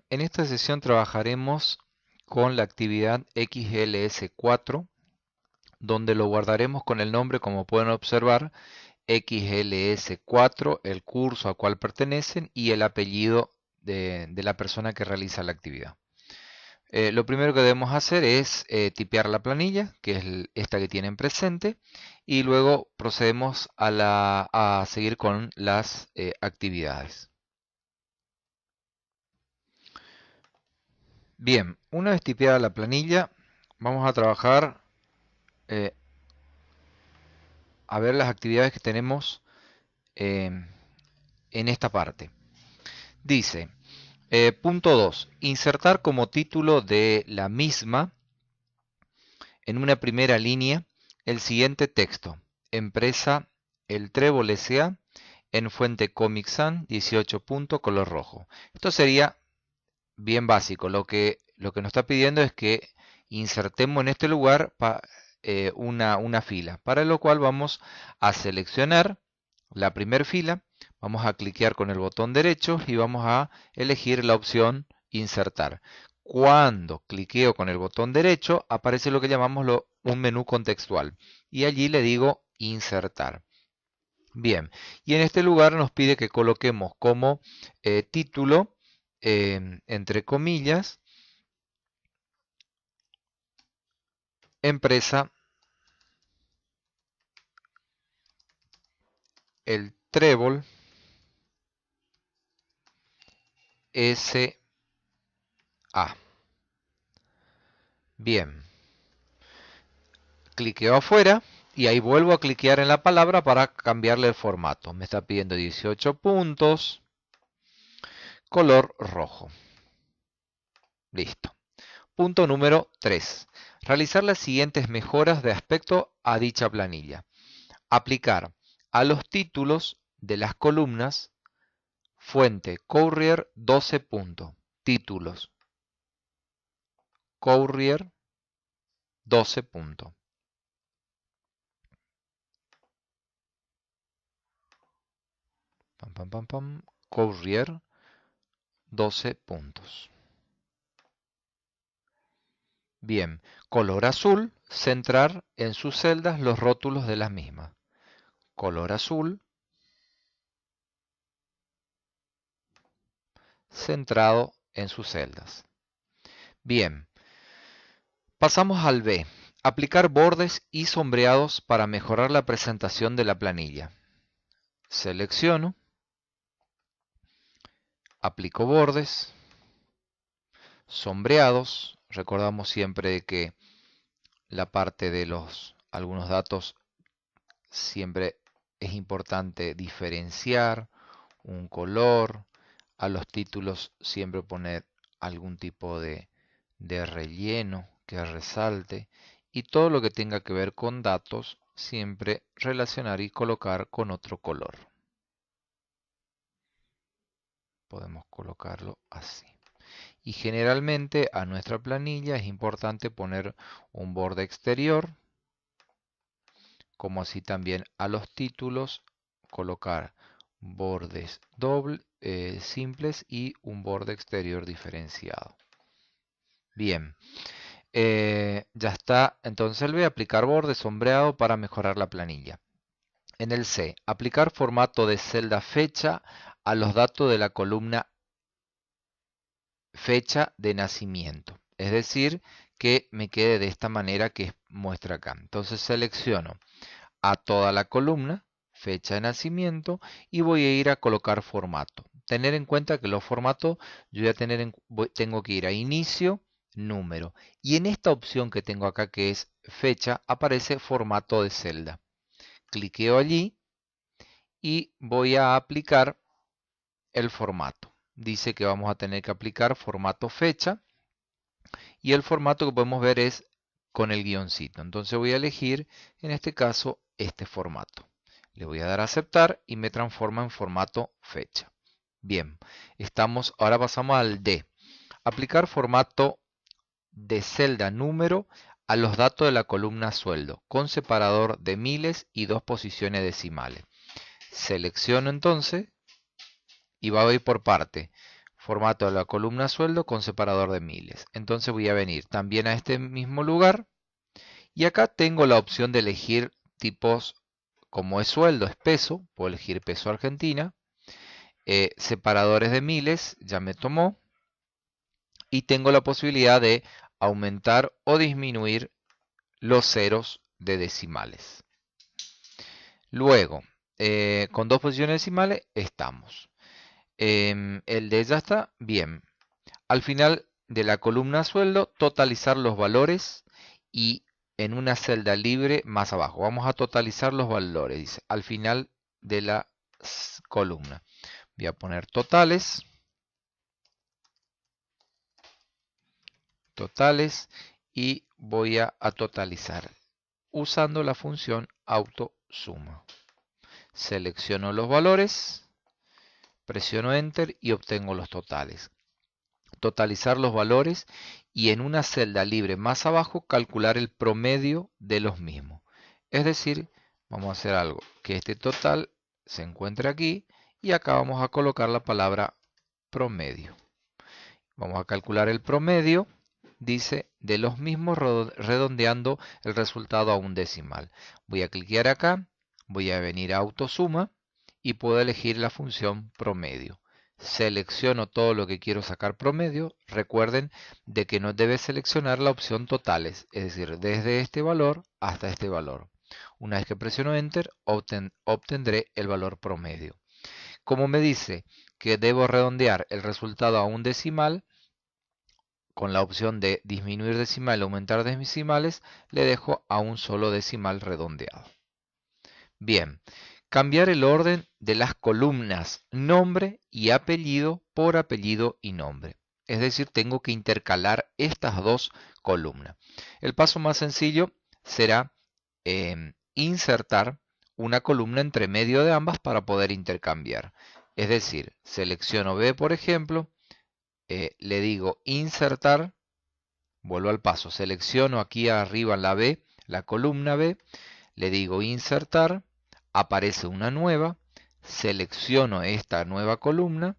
En esta sesión trabajaremos con la actividad XLS4, donde lo guardaremos con el nombre, como pueden observar, XLS4, el curso a cual pertenecen y el apellido de la persona que realiza la actividad. Lo primero que debemos hacer es tipear la planilla, que es esta que tienen presente, y luego procedemos a seguir con las actividades. Bien, una vez tipeada la planilla, vamos a trabajar eh, a ver las actividades que tenemos eh, en esta parte. Dice, punto 2, insertar como título de la misma en una primera línea el siguiente texto. Empresa El Trébol S.A. en fuente Comic Sans 18 punto color rojo. Esto sería bien básico. Lo que nos está pidiendo es que insertemos en este lugar una fila, para lo cual vamos a seleccionar la primera fila, vamos a cliquear con el botón derecho y vamos a elegir la opción insertar. Cuando cliqueo con el botón derecho aparece lo que llamamos un menú contextual y allí le digo insertar. Bien, y en este lugar nos pide que coloquemos como título, entre comillas, empresa El Trébol S.A. Bien, cliqueo afuera y ahí vuelvo a cliquear en la palabra para cambiarle el formato. Me está pidiendo 18 puntos, color rojo. Listo. Punto número 3. Realizar las siguientes mejoras de aspecto a dicha planilla. Aplicar a los títulos de las columnas fuente Courier 12 punto. Títulos Courier 12 punto. Pam, pam, pam, pam. Courier 12 puntos. Bien, color azul, centrar en sus celdas los rótulos de las mismas. Color azul, centrado en sus celdas. Bien, pasamos al B. Aplicar bordes y sombreados para mejorar la presentación de la planilla. Selecciono, aplico bordes, sombreados. Recordamos siempre que la parte de algunos datos siempre es importante diferenciar un color. A los títulos siempre poner algún tipo de relleno que resalte, y todo lo que tenga que ver con datos siempre relacionar y colocar con otro color. Podemos colocarlo así. Y generalmente a nuestra planilla es importante poner un borde exterior, como así también a los títulos colocar bordes simples y un borde exterior diferenciado. Bien, ya está. Entonces el B, aplicar borde sombreado para mejorar la planilla. En el C, aplicar formato de celda fecha a los datos de la columna fecha de nacimiento. Es decir, que me quede de esta manera que muestra acá. Entonces selecciono a toda la columna, fecha de nacimiento, y voy a ir a colocar formato. Tener en cuenta que los formatos yo voy a tengo que ir a inicio, número. Y en esta opción que tengo acá, que es fecha, aparece formato de celda. Cliqueo allí y voy a aplicar el formato. Dice que vamos a tener que aplicar formato fecha, y el formato que podemos ver es con el guioncito. Entonces voy a elegir, en este caso, este formato. Le voy a dar a aceptar y me transforma en formato fecha. Bien, ahora pasamos al D. Aplicar formato de celda número a los datos de la columna sueldo, con separador de miles y 2 posiciones decimales. Selecciono entonces y va a ir por parte. formato de la columna sueldo con separador de miles. Entonces voy a venir también a este mismo lugar y acá tengo la opción de elegir tipos. Como es sueldo, es peso, puedo elegir peso Argentina. Separadores de miles, ya me tomó. Y tengo la posibilidad de aumentar o disminuir los ceros de decimales. Luego, con dos posiciones decimales estamos. El de ya está bien. Al final de la columna sueldo, totalizar los valores y en una celda libre más abajo. Vamos a totalizar los valores, dice, al final de la columna. Voy a poner totales. Totales y voy a totalizar usando la función autosuma. Selecciono los valores, presiono Enter y obtengo los totales. Totalizar los valores y en una celda libre más abajo calcular el promedio de los mismos. Es decir, vamos a hacer algo, que este total se encuentre aquí y acá vamos a colocar la palabra promedio. Vamos a calcular el promedio, dice, de los mismos redondeando el resultado a un decimal. Voy a clicar acá, voy a venir a autosuma y puedo elegir la función promedio. Selecciono todo lo que quiero sacar promedio. Recuerden de que no debe seleccionar la opción totales, es decir, desde este valor hasta este valor. Una vez que presiono Enter, obtendré el valor promedio. Como me dice que debo redondear el resultado a un decimal, con la opción de disminuir decimal o aumentar decimales, le dejo a un solo decimal redondeado. Bien, cambiar el orden de las columnas nombre y apellido por apellido y nombre. Es decir, tengo que intercalar estas dos columnas. El paso más sencillo será insertar una columna entre medio de ambas para poder intercambiar. Es decir, selecciono B, por ejemplo, le digo insertar, vuelvo al paso, selecciono aquí arriba en la B, la columna B, le digo insertar, aparece una nueva, selecciono esta nueva columna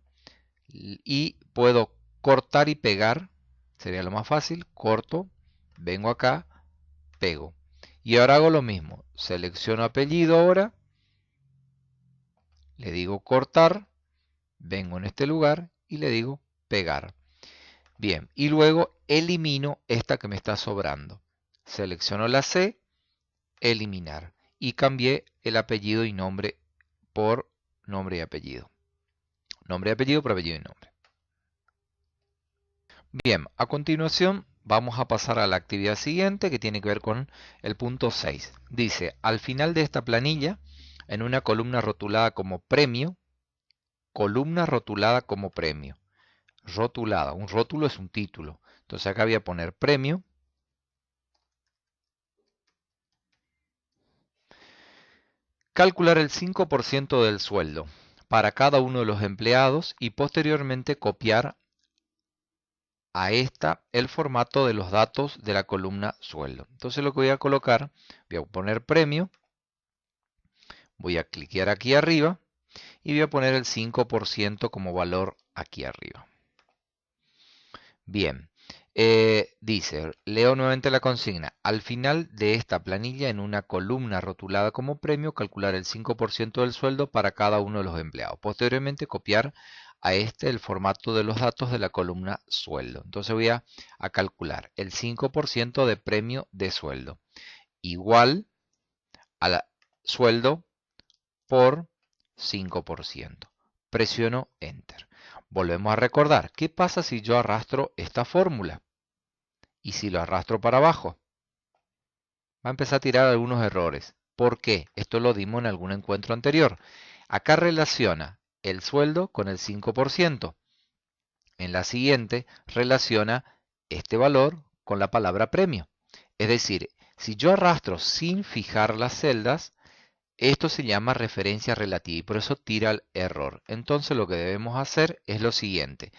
y puedo cortar y pegar, sería lo más fácil, corto, vengo acá, pego. Y ahora hago lo mismo, selecciono apellido ahora, le digo cortar, vengo en este lugar y le digo pegar. Bien, y luego elimino esta que me está sobrando. Selecciono la C, eliminar. Y cambié el apellido y nombre por nombre y apellido. Nombre y apellido por apellido y nombre. Bien, a continuación vamos a pasar a la actividad siguiente que tiene que ver con el punto 6. Dice, al final de esta planilla, en una columna rotulada como premio, columna rotulada como premio. Rotulada, un rótulo es un título. Entonces acá voy a poner premio. Calcular el 5% del sueldo para cada uno de los empleados y posteriormente copiar a esta el formato de los datos de la columna sueldo. Entonces lo que voy a colocar, voy a poner premio, voy a cliquear aquí arriba y voy a poner el 5% como valor aquí arriba. Bien, dice, leo nuevamente la consigna. Al final de esta planilla, en una columna rotulada como premio, calcular el 5% del sueldo para cada uno de los empleados. Posteriormente, copiar a este el formato de los datos de la columna sueldo. Entonces voy a calcular el 5% de premio de sueldo. Igual al sueldo por 5%. Presiono Enter. Volvemos a recordar, ¿qué pasa si yo arrastro esta fórmula? Y si lo arrastro para abajo, va a empezar a tirar algunos errores. ¿Por qué? Esto lo dimos en algún encuentro anterior. Acá relaciona el sueldo con el 5%. En la siguiente relaciona este valor con la palabra premio. Es decir, si yo arrastro sin fijar las celdas, esto se llama referencia relativa y por eso tira el error. Entonces lo que debemos hacer es lo siguiente.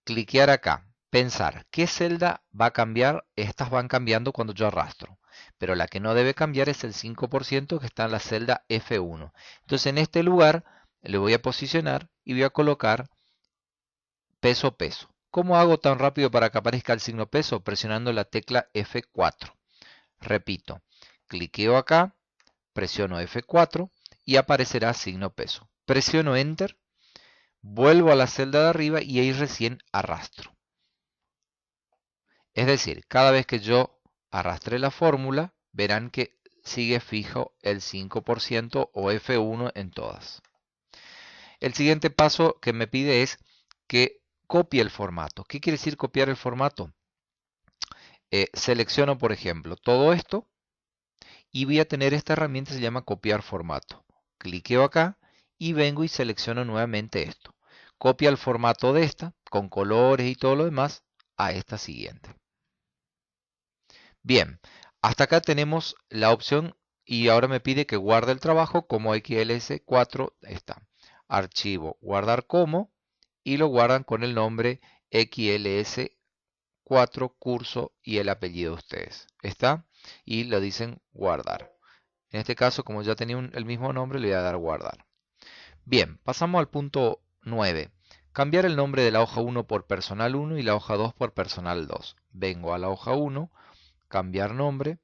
Cliquear acá, pensar qué celda va a cambiar. Estas van cambiando cuando yo arrastro, pero la que no debe cambiar es el 5% que está en la celda F1. Entonces en este lugar le voy a posicionar y voy a colocar peso, peso. ¿Cómo hago tan rápido para que aparezca el signo peso? Presionando la tecla F4. Repito, cliqueo acá, presiono F4 y aparecerá signo peso. Presiono Enter, vuelvo a la celda de arriba y ahí recién arrastro. Es decir, cada vez que yo arrastre la fórmula, verán que sigue fijo el 5% o F1 en todas. El siguiente paso que me pide es que copie el formato. ¿Qué quiere decir copiar el formato? Selecciono, por ejemplo, todo esto y voy a tener esta herramienta que se llama copiar formato. Cliqueo acá y vengo y selecciono nuevamente esto. Copia el formato de esta, con colores y todo lo demás, a esta siguiente. Bien, hasta acá tenemos la opción y ahora me pide que guarde el trabajo como XLS4 está. Archivo, guardar como y lo guardan con el nombre XLS4 curso y el apellido de ustedes. ¿Está? Y lo dicen guardar. En este caso, como ya tenía el mismo nombre, le voy a dar guardar. Bien, pasamos al punto 9. Cambiar el nombre de la hoja 1 por personal 1 y la hoja 2 por personal 2. Vengo a la hoja 1, cambiar nombre,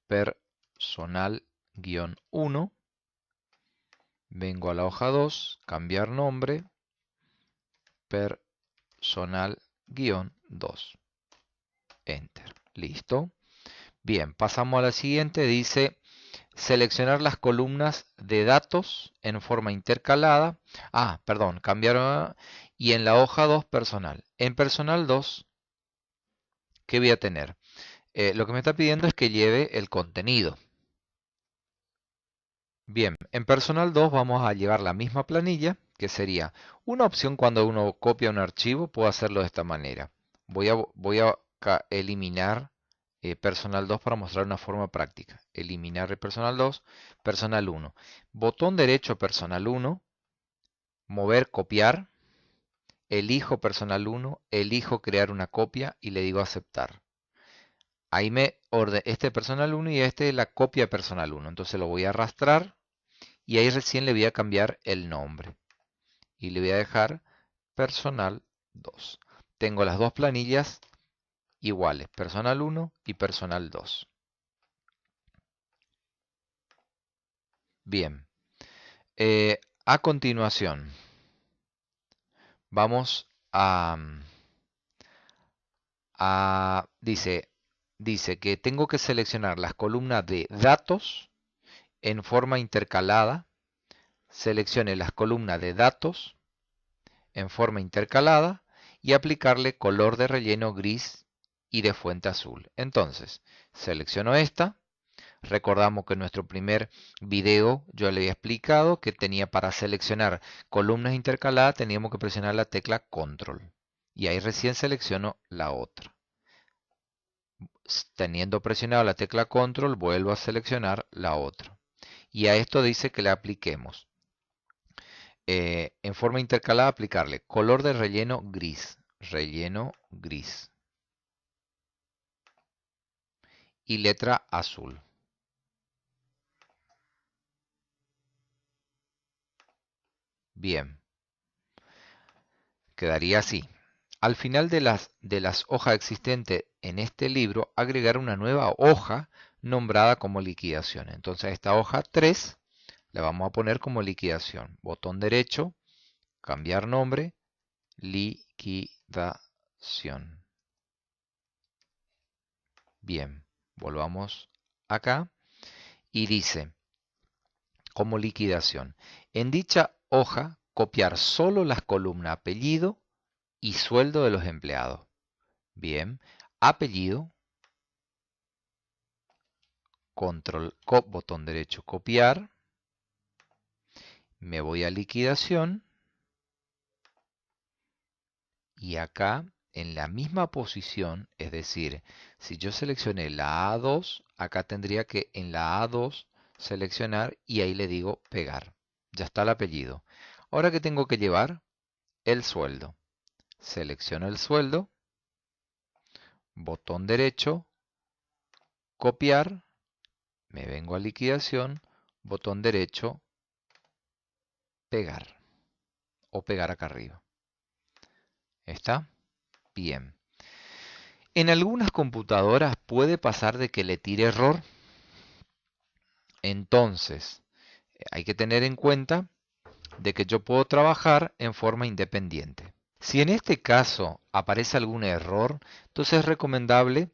personal-1. Vengo a la hoja 2, cambiar nombre, personal-2. Enter. Listo. Bien, pasamos a la siguiente. Dice seleccionar las columnas de datos en forma intercalada. Perdón, cambiar. Y en la hoja 2, personal. En personal 2, ¿qué voy a tener? Lo que me está pidiendo es que lleve el contenido. Bien, en personal 2 vamos a llevar la misma planilla, que sería una opción cuando uno copia un archivo, puedo hacerlo de esta manera. Voy a eliminar personal 2 para mostrar una forma práctica. Eliminar el personal 2, personal 1. Botón derecho personal 1, mover copiar, elijo personal 1, elijo crear una copia y le digo aceptar. Ahí este personal 1 y este es la copia personal 1. Entonces lo voy a arrastrar y ahí recién le voy a cambiar el nombre. Y le voy a dejar personal 2. Tengo las dos planillas iguales, personal 1 y personal 2. Bien, a continuación vamos dice que tengo que seleccionar las columnas de datos en forma intercalada. Seleccione las columnas de datos en forma intercalada y aplicarle color de relleno gris y de fuente azul. Entonces, selecciono esta. Recordamos que en nuestro primer video yo le había explicado que tenía para seleccionar columnas intercaladas teníamos que presionar la tecla control. Y ahí recién selecciono la otra. Teniendo presionado la tecla control vuelvo a seleccionar la otra. Y a esto dice que le apliquemos en forma intercalada aplicarle color de relleno gris y letra azul. Bien, quedaría así. Al final de las hojas existentes en este libro, agregar una nueva hoja nombrada como liquidación. Entonces esta hoja 3 la vamos a poner como liquidación. Botón derecho, cambiar nombre, liquidación. Bien, volvamos acá y dice, como liquidación, en dicha hoja copiar solo las columnas apellido y sueldo de los empleados. Bien, apellido, botón derecho, copiar, me voy a liquidación y acá en la misma posición, es decir, si yo seleccioné la A2, acá tendría que en la A2 seleccionar y ahí le digo pegar. Ya está el apellido. Ahora que tengo que llevar el sueldo. Selecciono el sueldo, botón derecho, copiar, me vengo a liquidación, botón derecho, pegar o pegar acá arriba. ¿Está? Bien. En algunas computadoras puede pasar de que le tire error. Entonces, hay que tener en cuenta de que yo puedo trabajar en forma independiente. Si en este caso aparece algún error, entonces es recomendable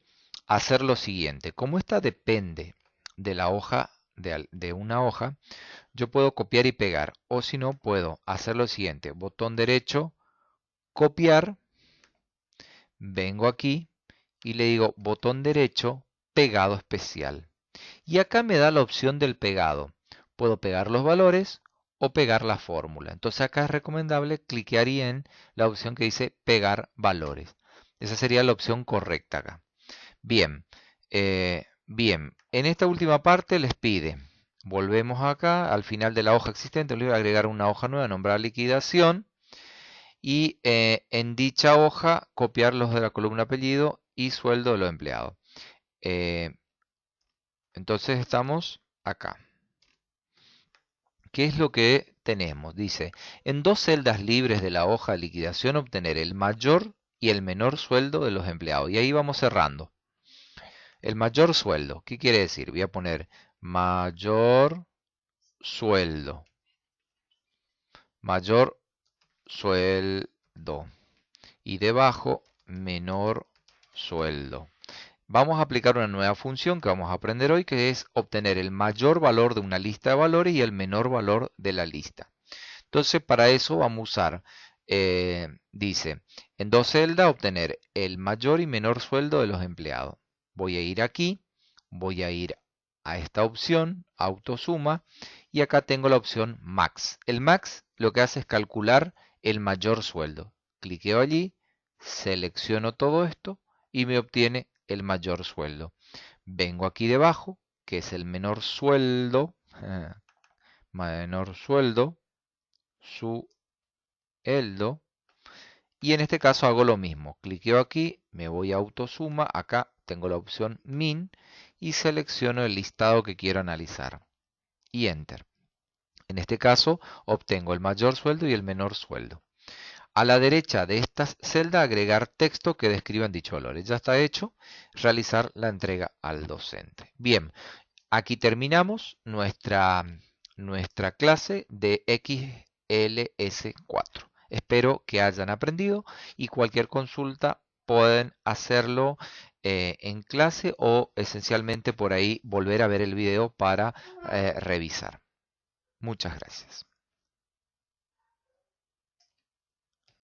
hacer lo siguiente. Como esta depende de la hoja, de una hoja, yo puedo copiar y pegar. O si no, puedo hacer lo siguiente. Botón derecho, copiar. Vengo aquí y le digo botón derecho, pegado especial. Y acá me da la opción del pegado. Puedo pegar los valores o pegar la fórmula. Entonces acá es recomendable cliquear y en la opción que dice pegar valores. Esa sería la opción correcta acá. Bien, bien. En esta última parte les pide, volvemos acá, al final de la hoja existente, le voy a agregar una hoja nueva, nombrar liquidación. Y en dicha hoja copiar los de la columna apellido y sueldo de los empleados. Eh, entonces estamos acá. ¿Qué es lo que tenemos? Dice, en dos celdas libres de la hoja de liquidación obtener el mayor y el menor sueldo de los empleados. Y ahí vamos cerrando. El mayor sueldo, ¿qué quiere decir? Voy a poner mayor sueldo. Mayor sueldo. Y debajo, menor sueldo. Vamos a aplicar una nueva función que vamos a aprender hoy, que es obtener el mayor valor de una lista de valores y el menor valor de la lista. Entonces, para eso vamos a usar, dice, en dos celdas obtener el mayor y menor sueldo de los empleados. Voy a ir aquí, voy a ir a esta opción, autosuma, y acá tengo la opción max. El max lo que hace es calcular el mayor sueldo. Cliqueo allí, selecciono todo esto y me obtiene el mayor sueldo. Vengo aquí debajo, que es el menor sueldo, menor sueldo, sueldo, y en este caso hago lo mismo. Cliqueo aquí, me voy a autosuma, acá tengo la opción min y selecciono el listado que quiero analizar. Y enter. En este caso obtengo el mayor sueldo y el menor sueldo. A la derecha de esta celda agregar texto que describan dichos valores. Ya está hecho. Realizar la entrega al docente. Bien, aquí terminamos nuestra clase de XLS4. Espero que hayan aprendido y cualquier consulta pueden hacerlo en clase o esencialmente por ahí volver a ver el video para revisar. Muchas gracias.